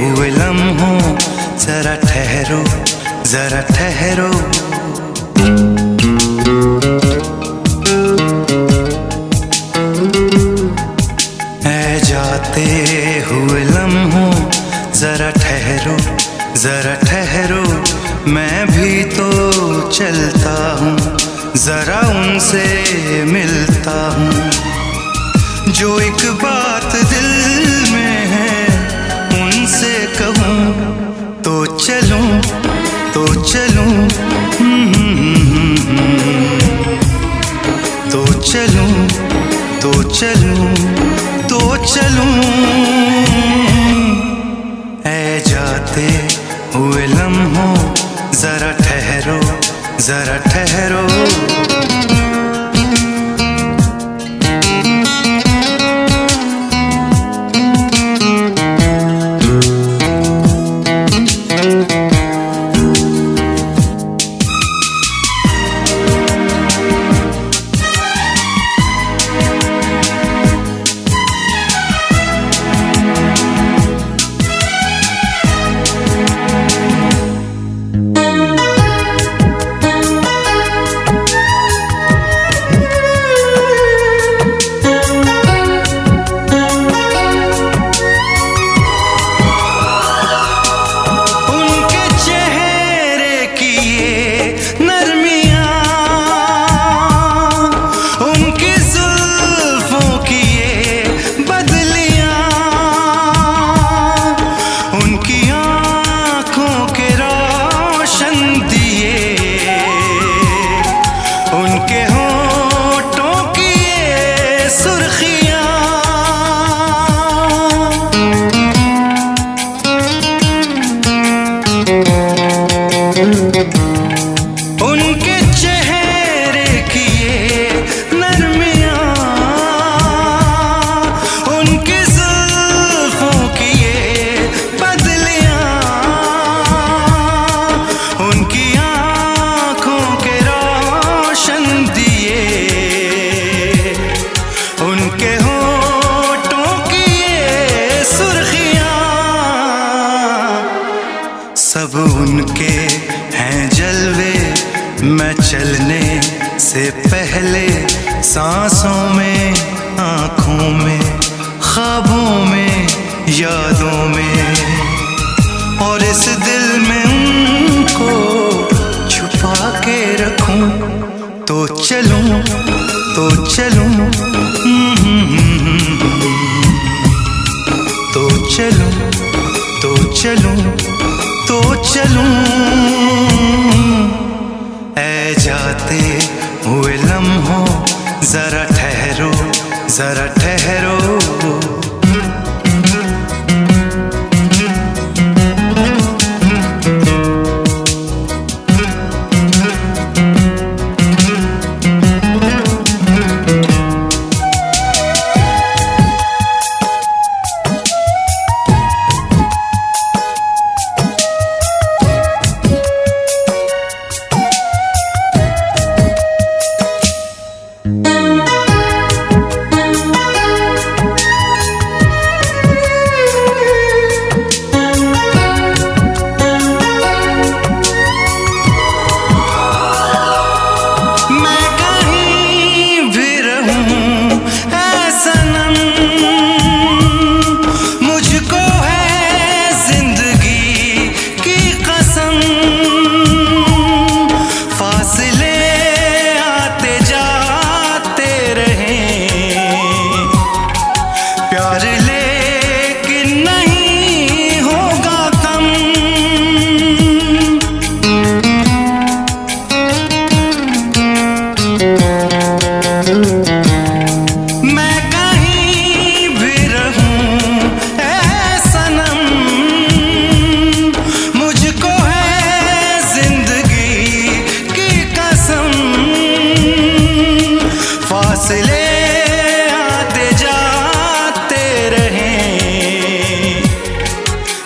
हुए लम्हों जरा ठहरो, जरा ठहरो। ऐ जाते हुए लम्हों जरा ठहरो, जरा ठहरो। मैं भी तो चलता हूँ, जरा उनसे मिलता हूँ। जो एक बात दिल में है उनसे कहूँ तो चलूँ, तो चलूँ, तो चलूँ, तो चलूँ, तो चलूँ। ऐ जाते हुए लम्हों जरा ठहरो, जरा ठहरो। उनके चेहरे की ये नरमियाँ, उनकी जुल्फों की ये बदलियाँ, उनकी आँखों के रोशन दिए, उनके होठों की ये सुर्खियाँ, सब उनके हैं जलवे। मैं चलने से पहले सांसों में, आँखों में, ख्वाबों में, यादों में, और इस दिल में उनको छुपा के रखूं तो चलूं, तो चलूं, तो चलूं, तो चलूं, तो चलूं। ऐ जाते हुए लम्हों जरा ठहरो, जरा ठहरो।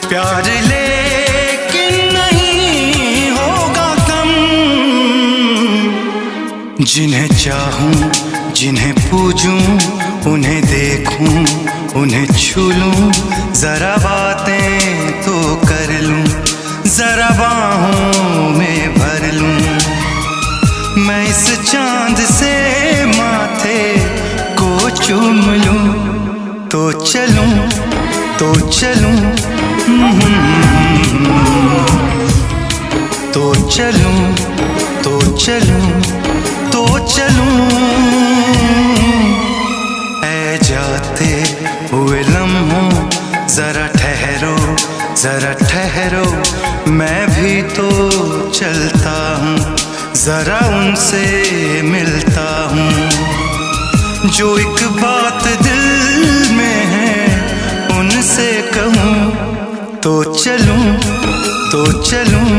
प्यार लेकिन नहीं होगा कम। जिन्हें चाहूं, जिन्हें पूजूं, उन्हें देखूं, उन्हें छू लूं, जरा बातें तो जरा ठहरो, मैं भी तो चलता हूँ, जरा उनसे मिलता हूँ। जो एक बात दिल में है उनसे कहूँ तो चलूँ, तो चलूँ,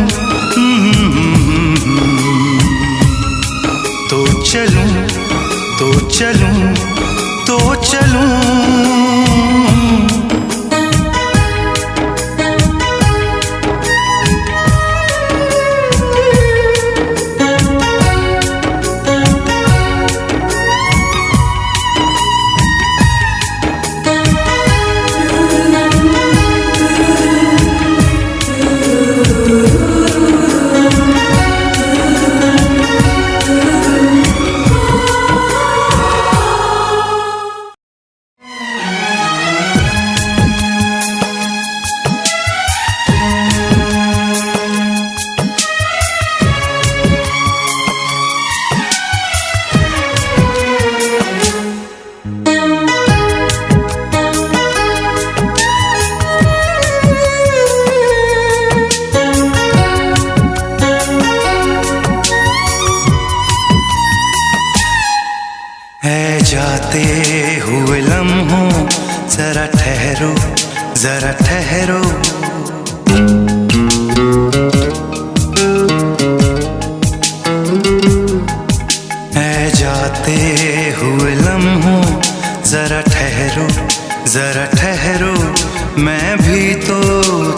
तो चलूँ, तो चलूँ, तो चलूँ। जाते हुए लम्हों जरा ठहरो, जरा ठहरो। ऐ जाते हुए लम्हों जरा ठहरो, जरा ठहरो। मैं भी तो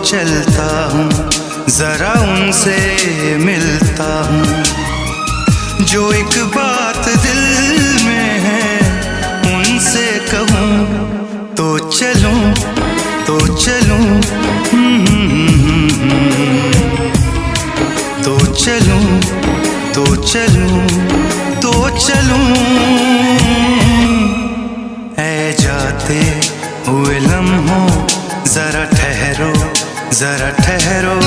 चलता हूँ, जरा उनसे मिलता हूँ। जो एक बात दिल में है उनसे कहूँ तो चलूँ, तो चलूँ, तो चलूँ, तो चलूँ, तो चलूँ। ऐ जाते हुए लम्हों जरा ठहरो, जरा ठहरो।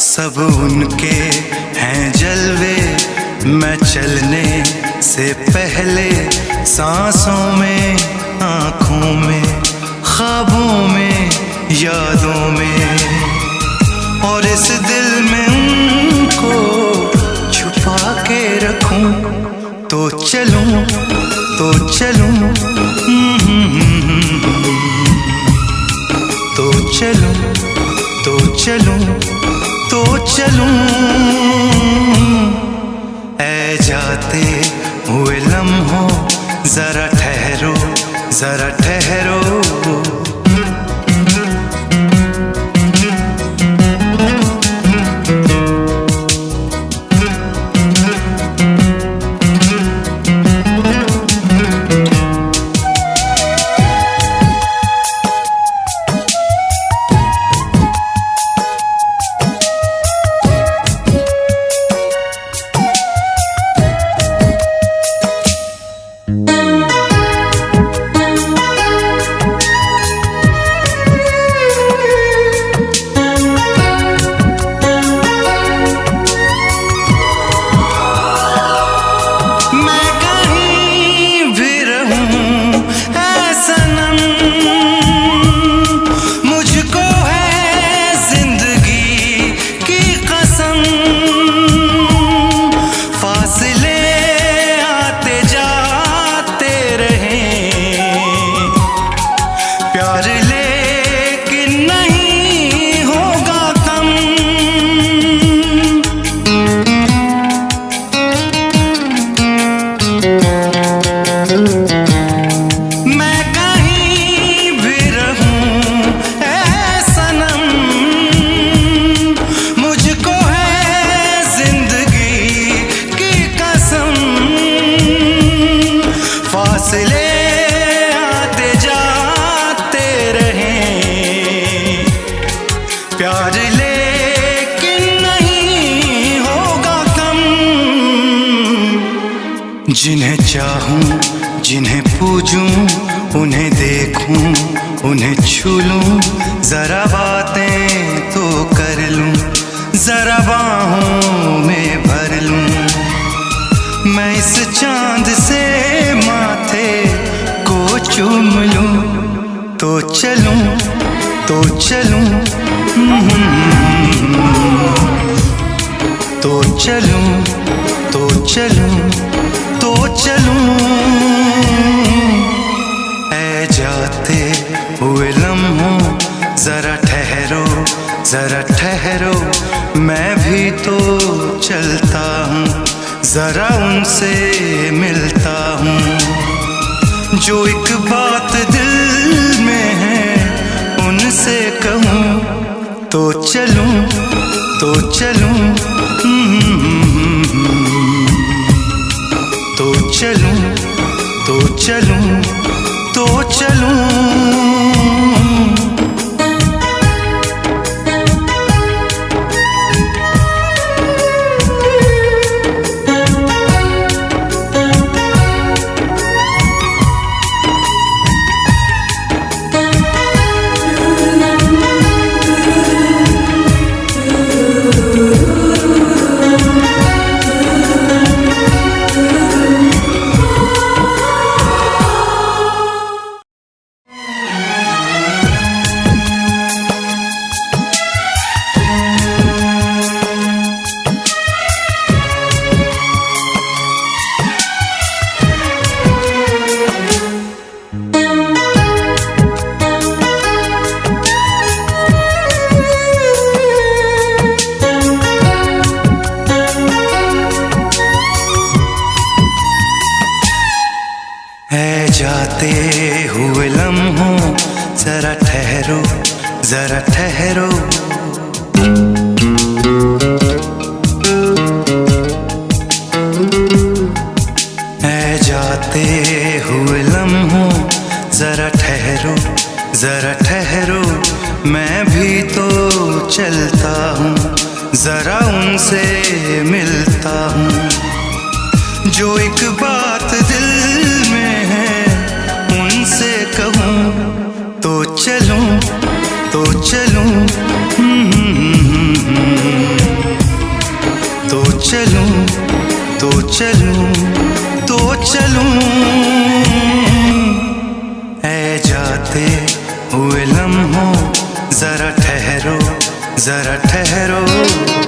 सब उनके हैं जलवे, मैं चलने से पहले सांसों में, आँखों में, ख्वाबों में, यादों में, और इस दिल में उनको छुपा के रखूं तो चलूं, तो चलूं, तो चलूं, तो चलूं, तो चलूं। ऐ जाते हुए लम्हों जरा ठहरो, जरा ठहरो। फासले आते जाते रहे, प्यार लेकिन नहीं होगा कम। जिन्हें चाहूं जिन्हें पूजूं, उन्हें देखूं उन्हें छू लूं, जरा बातें तो कर लूं, जरा बाहों में भर लूं। मैं इस चांद से माथे को चूम लूं, तो चलूं तो चलूं, तो चलूं तो चलूं, तो चलूं। ऐ जाते हुए लम्हों जरा ठहरो, जरा ठहरो, मैं भी तो चलता हूँ, जरा उनसे मिलता हूँ। जो एक बात दिल में है उनसे कहूँ, तो चलूं तो चलूं, तो चलूं तो चलूं, तो चलूं। जाते हुए लम्हों जरा ठहरो, जरा ठहरो। ऐ जाते हुए लम्हों जरा ठहरो, जरा ठहरो, मैं भी तो चलता हूँ, जरा उनसे मिलता हूँ। जो एक बात दिल में है उनसे कहूँ, तो चलूं तो चलूं, तो चलूं तो चलूं, तो चलूं। ऐ जाते हुए लम्हों जरा ठहरो, जरा ठहरो।